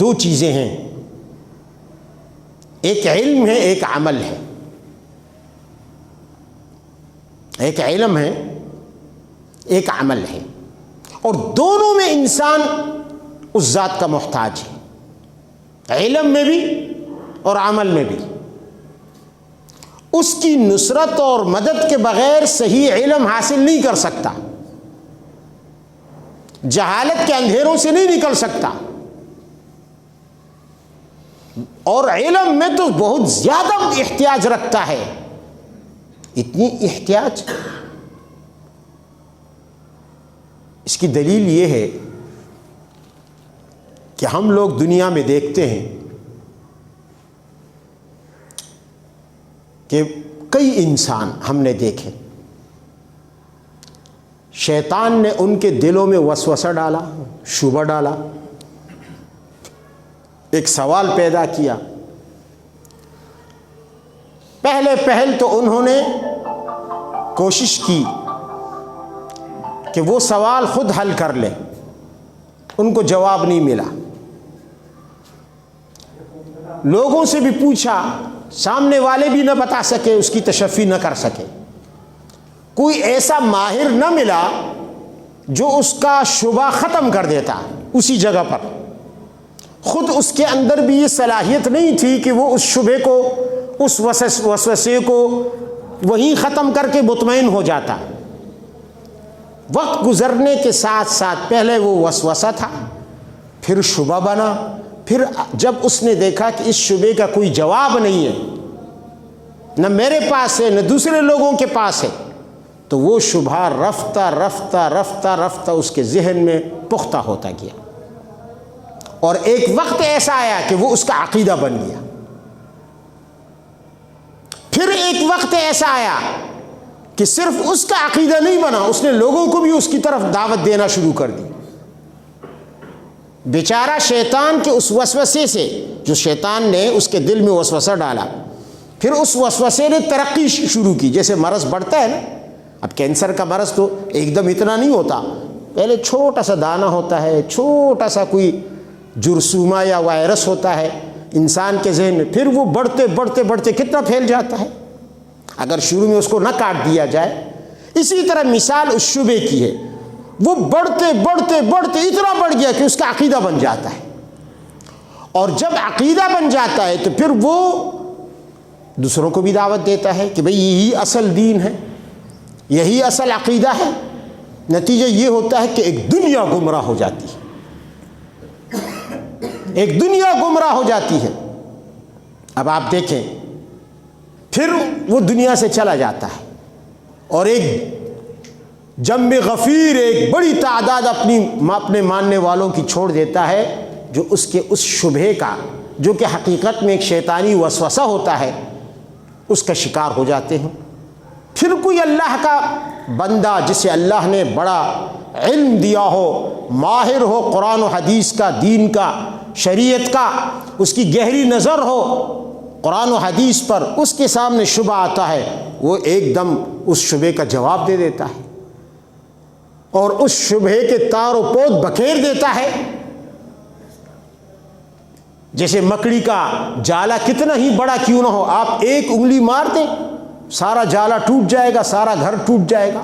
دو چیزیں ہیں، ایک علم ہے، ایک عمل ہے. ایک علم ہے، ایک عمل ہے، اور دونوں میں انسان اس ذات کا محتاج ہے، علم میں بھی اور عمل میں بھی. اس کی نصرت اور مدد کے بغیر صحیح علم حاصل نہیں کر سکتا، جہالت کے اندھیروں سے نہیں نکل سکتا. اور علم میں تو بہت زیادہ احتیاج رکھتا ہے، اتنی احتیاج. اس کی دلیل یہ ہے کہ ہم لوگ دنیا میں دیکھتے ہیں کہ کئی انسان ہم نے دیکھے، شیطان نے ان کے دلوں میں وسوسہ ڈالا، شبہ ڈالا، ایک سوال پیدا کیا. پہل تو انہوں نے کوشش کی کہ وہ سوال خود حل کر لیں، ان کو جواب نہیں ملا. لوگوں سے بھی پوچھا، سامنے والے بھی نہ بتا سکے، اس کی تشفی نہ کر سکے. کوئی ایسا ماہر نہ ملا جو اس کا شبہ ختم کر دیتا اسی جگہ پر. خود اس کے اندر بھی یہ صلاحیت نہیں تھی کہ وہ اس شبہ کو، اس وسوسے کو وہیں ختم کر کے مطمئن ہو جاتا. وقت گزرنے کے ساتھ ساتھ پہلے وہ وسوسہ تھا، پھر شبہ بنا، پھر جب اس نے دیکھا کہ اس شبے کا کوئی جواب نہیں ہے، نہ میرے پاس ہے نہ دوسرے لوگوں کے پاس ہے، تو وہ شبہ رفتہ رفتہ رفتہ رفتہ اس کے ذہن میں پختہ ہوتا گیا. اور ایک وقت ایسا آیا کہ وہ اس کا عقیدہ بن گیا. پھر ایک وقت ایسا آیا کہ صرف اس کا عقیدہ نہیں بنا، اس نے لوگوں کو بھی اس کی طرف دعوت دینا شروع کر دی. بیچارہ شیطان کے اس وسوسے سے، جو شیطان نے اس کے دل میں وسوسہ ڈالا، پھر اس وسوسے نے ترقی شروع کی. جیسے مرض بڑھتا ہے نا، اب کینسر کا مرض تو ایک دم اتنا نہیں ہوتا، پہلے چھوٹا سا دانہ ہوتا ہے، چھوٹا سا کوئی جرثومہ یا وائرس ہوتا ہے انسان کے ذہن میں، پھر وہ بڑھتے بڑھتے بڑھتے کتنا پھیل جاتا ہے اگر شروع میں اس کو نہ کاٹ دیا جائے. اسی طرح مثال اس شبے کی ہے. وہ بڑھتے بڑھتے بڑھتے اتنا بڑھ گیا کہ اس کا عقیدہ بن جاتا ہے، اور جب عقیدہ بن جاتا ہے تو پھر وہ دوسروں کو بھی دعوت دیتا ہے کہ بھئی یہی اصل دین ہے، یہی اصل عقیدہ ہے۔ نتیجہ یہ ہوتا ہے کہ ایک دنیا گمراہ ہو جاتی ہے، ایک دنیا گمراہ ہو جاتی ہے۔ اب آپ دیکھیں، پھر وہ دنیا سے چلا جاتا ہے اور ایک جنب غفیر، ایک بڑی تعداد اپنے ماننے والوں کی چھوڑ دیتا ہے، جو اس کے اس شبہے کا، جو کہ حقیقت میں ایک شیطانی وسوسہ ہوتا ہے، اس کا شکار ہو جاتے ہیں۔ پھر کوئی اللہ کا بندہ جسے اللہ نے بڑا علم دیا ہو، ماہر ہو قرآن و حدیث کا، دین کا، شریعت کا، اس کی گہری نظر ہو قرآن و حدیث پر، اس کے سامنے شبہ آتا ہے، وہ ایک دم اس شبہے کا جواب دے دیتا ہے اور اس شبہے کے تار و پود بکھیر دیتا ہے۔ جیسے مکڑی کا جالا کتنا ہی بڑا کیوں نہ ہو، آپ ایک انگلی مار دیں سارا جالا ٹوٹ جائے گا، سارا گھر ٹوٹ جائے گا۔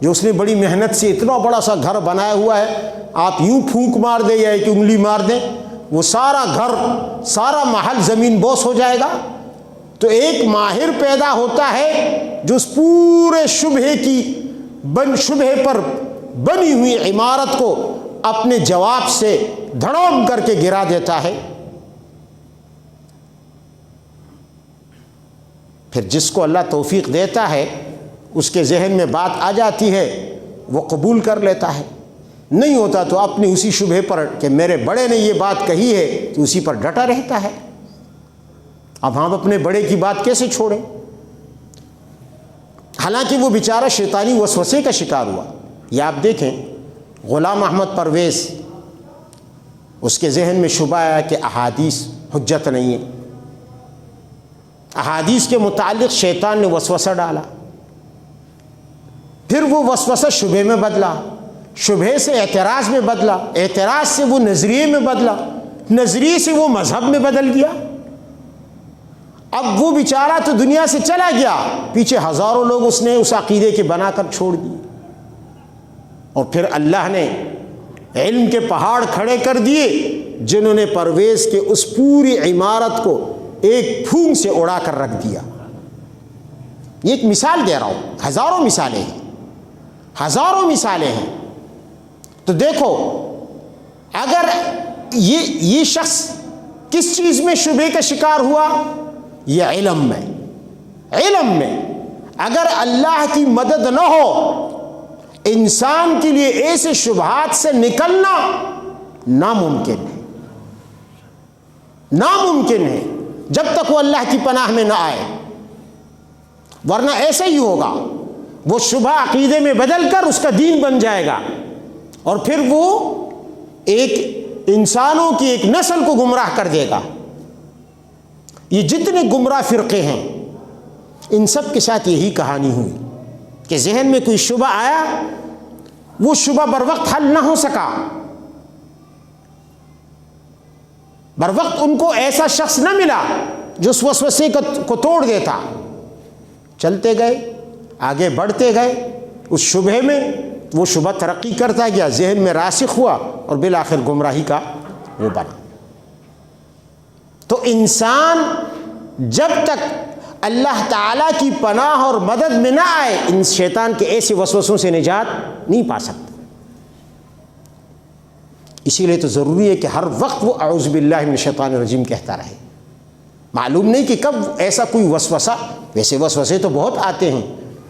جو اس نے بڑی محنت سے اتنا بڑا سا گھر بنایا ہوا ہے، آپ یوں پھونک مار دیں یا ایک انگلی مار دیں، وہ سارا گھر، سارا محل زمین بوس ہو جائے گا۔ تو ایک ماہر پیدا ہوتا ہے جو اس پورے شبہے پر بنی ہوئی عمارت کو اپنے جواب سے دھڑام کر کے گرا دیتا ہے۔ پھر جس کو اللہ توفیق دیتا ہے، اس کے ذہن میں بات آ جاتی ہے، وہ قبول کر لیتا ہے، نہیں ہوتا تو اپنی اسی شبہے پر کہ میرے بڑے نے یہ بات کہی ہے تو اسی پر ڈٹا رہتا ہے۔ اب ہم اپنے بڑے کی بات کیسے چھوڑیں؟ حالانکہ وہ بیچارہ شیطانی وسوسے کا شکار ہوا۔ یہ آپ دیکھیں، غلام احمد پرویز، اس کے ذہن میں شبہ آیا کہ احادیث حجت نہیں ہے، احادیث کے متعلق شیطان نے وسوسہ ڈالا، پھر وہ وسوسہ شبہے میں بدلا، شبہے سے اعتراض میں بدلا، اعتراض سے وہ نظریے میں بدلا، نظریے سے وہ مذہب میں بدل گیا۔ اب وہ بیچارہ تو دنیا سے چلا گیا، پیچھے ہزاروں لوگ اس نے اس عقیدے کے بنا کر چھوڑ دیے، اور پھر اللہ نے علم کے پہاڑ کھڑے کر دیے جنہوں نے پرویز کے اس پوری عمارت کو ایک پھونک سے اڑا کر رکھ دیا۔ یہ ایک مثال دے رہا ہوں، ہزاروں مثالیں ہیں، ہزاروں مثالیں ہیں۔ تو دیکھو، اگر یہ شخص کس چیز میں شبہے کا شکار ہوا؟ یہ علم میں اگر اللہ کی مدد نہ ہو، انسان کے لیے ایسے شبہات سے نکلنا ناممکن ہے جب تک وہ اللہ کی پناہ میں نہ آئے، ورنہ ایسے ہی ہوگا، وہ شبہ عقیدے میں بدل کر اس کا دین بن جائے گا، اور پھر وہ ایک انسانوں کی ایک نسل کو گمراہ کر دے گا۔ یہ جتنے گمراہ فرقے ہیں، ان سب کے ساتھ یہی کہانی ہوئی کہ ذہن میں کوئی شبہ آیا، وہ شبہ بر وقت حل نہ ہو سکا، بر وقت ان کو ایسا شخص نہ ملا جو اس وسوسے کو توڑ دیتا۔ چلتے گئے، آگے بڑھتے گئے، اس شبہے میں وہ شبہ ترقی کرتا گیا، ذہن میں راسخ ہوا، اور بالآخر گمراہی کا وہ بنا۔ تو انسان جب تک اللہ تعالیٰ کی پناہ اور مدد میں نہ آئے، ان شیطان کے ایسے وسوسوں سے نجات نہیں پا سکتا۔ اسی لیے تو ضروری ہے کہ ہر وقت وہ اعوذ باللہ من الشیطان الرجیم کہتا رہے۔ معلوم نہیں کہ کب ایسا کوئی وسوسہ، ویسے وسوسے تو بہت آتے ہیں،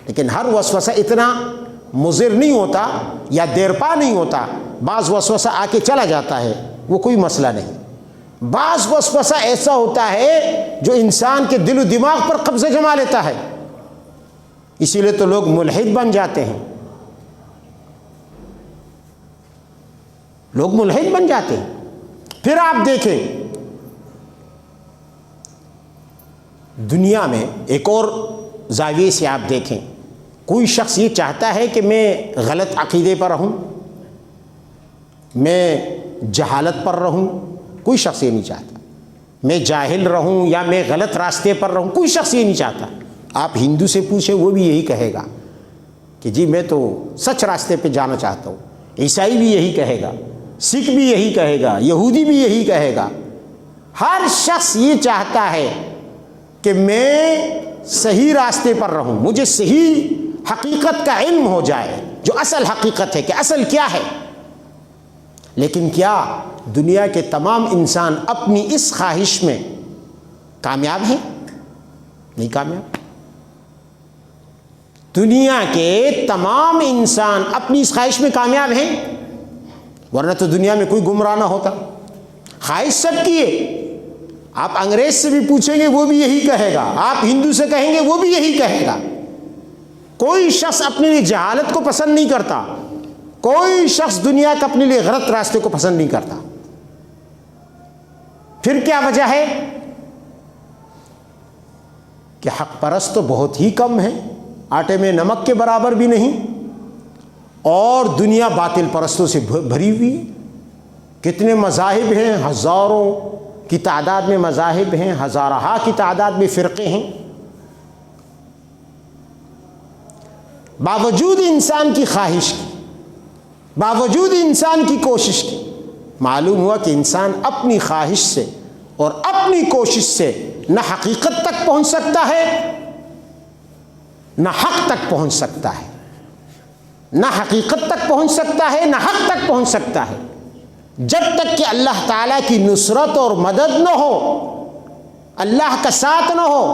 لیکن ہر وسوسہ اتنا مضر نہیں ہوتا یا دیرپا نہیں ہوتا۔ بعض وسوسہ آ کے چلا جاتا ہے، وہ کوئی مسئلہ نہیں۔ بعض وسوسہ ایسا ہوتا ہے جو انسان کے دل و دماغ پر قبضہ جما لیتا ہے، اسی لیے تو لوگ ملحد بن جاتے ہیں، لوگ ملحد بن جاتے ہیں۔ پھر آپ دیکھیں دنیا میں ایک اور زاویے سے آپ دیکھیں، کوئی شخص یہ چاہتا ہے کہ میں غلط عقیدے پر رہوں، میں جہالت پر رہوں، کوئی شخص یہ نہیں چاہتا، میں جاہل رہوں یا میں غلط راستے پر رہوں، کوئی شخص یہ نہیں چاہتا۔ آپ ہندو سے پوچھیں، وہ بھی یہی کہے گا کہ جی میں تو سچ راستے پہ جانا چاہتا ہوں. عیسائی بھی یہی کہے گا، سکھ بھی یہی کہے گا، یہودی بھی یہی کہے گا. ہر شخص یہ چاہتا ہے کہ میں صحیح راستے پر رہوں، مجھے صحیح حقیقت کا علم ہو جائے، جو اصل حقیقت ہے کہ اصل کیا ہے. لیکن کیا دنیا کے تمام انسان اپنی اس خواہش میں کامیاب ہیں؟ نہیں کامیاب. دنیا کے تمام انسان اپنی اس خواہش میں کامیاب ہیں، ورنہ تو دنیا میں کوئی گمراہ نہ ہوتا. خواہش سب کی ہے. آپ انگریز سے بھی پوچھیں گے وہ بھی یہی کہے گا، آپ ہندو سے کہیں گے وہ بھی یہی کہے گا. کوئی شخص اپنے لیے جہالت کو پسند نہیں کرتا، کوئی شخص دنیا کا اپنے لیے غلط راستے کو پسند نہیں کرتا. پھر کیا وجہ ہے؟ کہ حق پرست تو بہت ہی کم ہے، آٹے میں نمک کے برابر بھی نہیں، اور دنیا باطل پرستوں سے بھری ہوئی ہے. کتنے مذاہب ہیں، ہزاروں کی تعداد میں مذاہب ہیں، ہزارہا کی تعداد میں فرقے ہیں. باوجود انسان کی خواہش کی، باوجود انسان کی کوشش کی، معلوم ہوا کہ انسان اپنی خواہش سے اور اپنی کوشش سے نہ حقیقت تک پہنچ سکتا ہے، نہ حق تک پہنچ سکتا ہے. نہ حقیقت تک پہنچ سکتا ہے، نہ حق تک پہنچ سکتا ہے، جب تک کہ اللہ تعالیٰ کی نصرت اور مدد نہ ہو، اللہ کا ساتھ نہ ہو.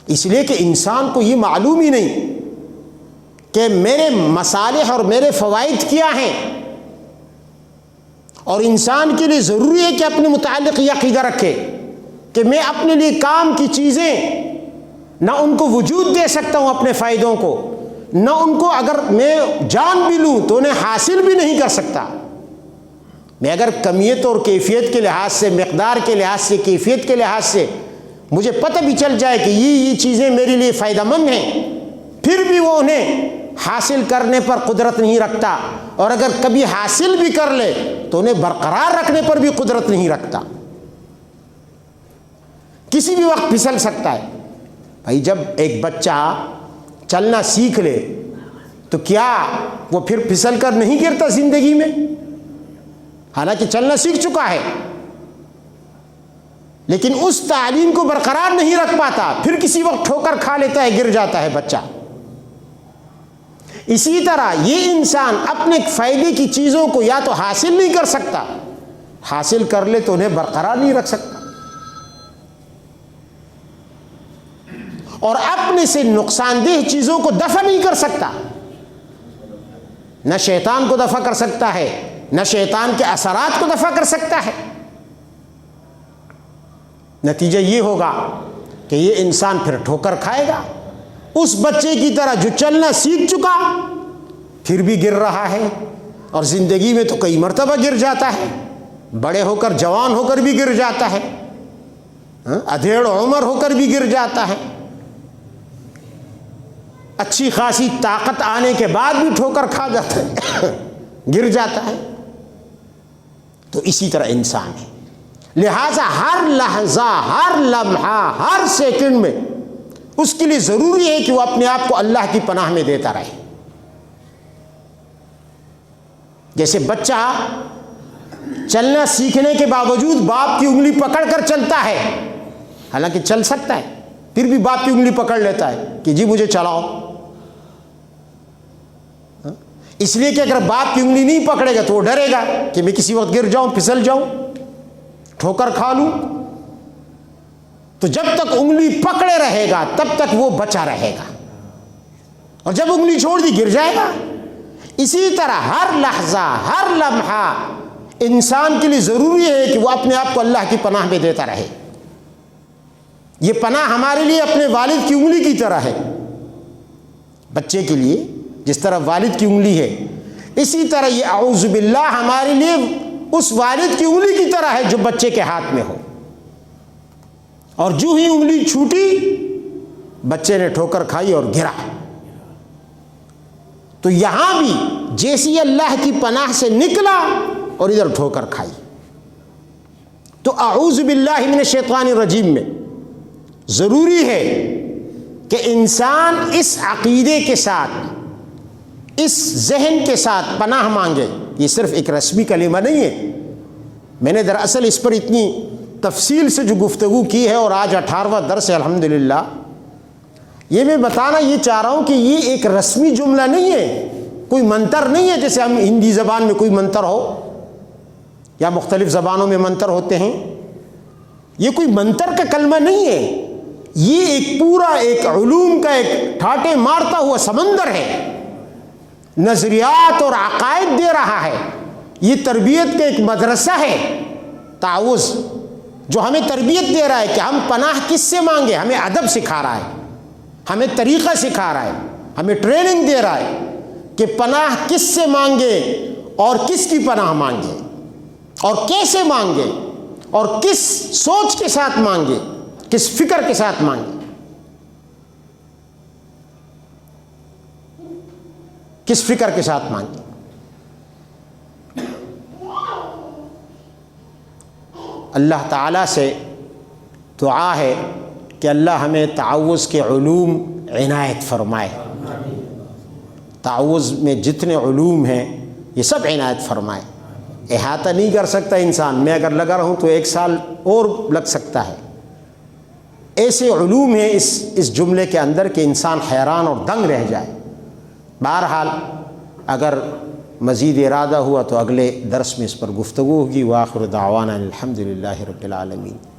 اس لیے کہ انسان کو یہ معلوم ہی نہیں کہ میرے مصالح اور میرے فوائد کیا ہیں. اور انسان کے لیے ضروری ہے کہ اپنے متعلق یہ عقیدہ رکھے کہ میں اپنے لیے کام کی چیزیں نہ ان کو وجود دے سکتا ہوں اپنے فائدوں کو، نہ ان کو اگر میں جان بھی لوں تو انہیں حاصل بھی نہیں کر سکتا. میں اگر کمیت اور کیفیت کے لحاظ سے، مقدار کے لحاظ سے، کیفیت کے لحاظ سے مجھے پتہ بھی چل جائے کہ یہ چیزیں میرے لیے فائدہ مند ہیں، پھر بھی وہ انہیں حاصل کرنے پر قدرت نہیں رکھتا، اور اگر کبھی حاصل بھی کر لے تو انہیں برقرار رکھنے پر بھی قدرت نہیں رکھتا. کسی بھی وقت پھسل سکتا ہے. بھائی جب ایک بچہ چلنا سیکھ لے تو کیا وہ پھر پھسل کر نہیں گرتا زندگی میں؟ حالانکہ چلنا سیکھ چکا ہے، لیکن اس تعلیم کو برقرار نہیں رکھ پاتا، پھر کسی وقت ٹھوکر کھا لیتا ہے، گر جاتا ہے بچہ. اسی طرح یہ انسان اپنے فائدے کی چیزوں کو یا تو حاصل نہیں کر سکتا، حاصل کر لے تو انہیں برقرار نہیں رکھ سکتا، اور اپنے سے نقصان دہ چیزوں کو دفع نہیں کر سکتا. نہ شیطان کو دفع کر سکتا ہے، نہ شیطان کے اثرات کو دفع کر سکتا ہے. نتیجہ یہ ہوگا کہ یہ انسان پھر ٹھوکر کھائے گا، اس بچے کی طرح جو چلنا سیکھ چکا پھر بھی گر رہا ہے، اور زندگی میں تو کئی مرتبہ گر جاتا ہے. بڑے ہو کر، جوان ہو کر بھی گر جاتا ہے، ادھیڑ عمر ہو کر بھی گر جاتا ہے، اچھی خاصی طاقت آنے کے بعد بھی ٹھوکر کھا جاتا ہے، گر جاتا ہے. تو اسی طرح انسان ہے. لہذا ہر لحظہ، ہر لمحہ، ہر سیکنڈ میں اس کے لیے ضروری ہے کہ وہ اپنے آپ کو اللہ کی پناہ میں دیتا رہے. جیسے بچہ چلنا سیکھنے کے باوجود باپ کی انگلی پکڑ کر چلتا ہے، حالانکہ چل سکتا ہے، پھر بھی باپ کی انگلی پکڑ لیتا ہے کہ جی مجھے چلاؤ. اس لیے کہ اگر باپ کی انگلی نہیں پکڑے گا تو وہ ڈرے گا کہ میں کسی وقت گر جاؤں، پھسل جاؤں، ٹھوکر کھا لوں. تو جب تک انگلی پکڑے رہے گا تب تک وہ بچا رہے گا، اور جب انگلی چھوڑ دی گر جائے گا. اسی طرح ہر لحظہ، ہر لمحہ انسان کے لیے ضروری ہے کہ وہ اپنے آپ کو اللہ کی پناہ میں دیتا رہے. یہ پناہ ہمارے لیے اپنے والد کی انگلی کی طرح ہے. بچے کے لیے جس طرح والد کی انگلی ہے، اسی طرح یہ اعوذ باللہ ہمارے لیے اس والد کی انگلی کی طرح ہے جو بچے کے ہاتھ میں ہو. اور جو ہی انگلی چھوٹی بچے نے ٹھوکر کھائی اور گرا. تو یہاں بھی جیسی اللہ کی پناہ سے نکلا اور ادھر ٹھوکر کھائی. تو اعوذ باللہ من الشیطان الرجیم میں ضروری ہے کہ انسان اس عقیدے کے ساتھ، اس ذہن کے ساتھ پناہ مانگے. یہ صرف ایک رسمی کلمہ نہیں ہے. میں نے دراصل اس پر اتنی تفصیل سے جو گفتگو کی ہے، اور آج 18واں درس ہے الحمدللہ، یہ میں بتانا یہ چاہ رہا ہوں کہ یہ ایک رسمی جملہ نہیں ہے، کوئی منتر نہیں ہے جیسے ہم ہندی زبان میں کوئی منتر ہو یا مختلف زبانوں میں منتر ہوتے ہیں. یہ کوئی منتر کا کلمہ نہیں ہے، یہ ایک پورا ایک علوم کا ایک ٹھاٹے مارتا ہوا سمندر ہے، نظریات اور عقائد دے رہا ہے. یہ تربیت کا ایک مدرسہ ہے، تعوذ، جو ہمیں تربیت دے رہا ہے کہ ہم پناہ کس سے مانگے. ہمیں ادب سکھا رہا ہے، ہمیں طریقہ سکھا رہا ہے، ہمیں ٹریننگ دے رہا ہے کہ پناہ کس سے مانگے اور کس کی پناہ مانگے اور کیسے مانگے اور کس سوچ کے ساتھ مانگے، کس فکر کے ساتھ مانگے، کس فکر کے ساتھ مانگے. اللہ تعالیٰ سے دعا ہے کہ اللہ ہمیں تعوذ کے علوم عنایت فرمائے. تعوذ میں جتنے علوم ہیں یہ سب عنایت فرمائے. احاطہ نہیں کر سکتا انسان، میں اگر لگا رہوں تو 1 سال اور لگ سکتا ہے. ایسے علوم ہیں اس جملے کے اندر کہ انسان حیران اور دنگ رہ جائے. بہرحال اگر مزید ارادہ ہوا تو اگلے درس میں اس پر گفتگو ہوگی. وآخر دعوانا الحمدللہ رب العالمین.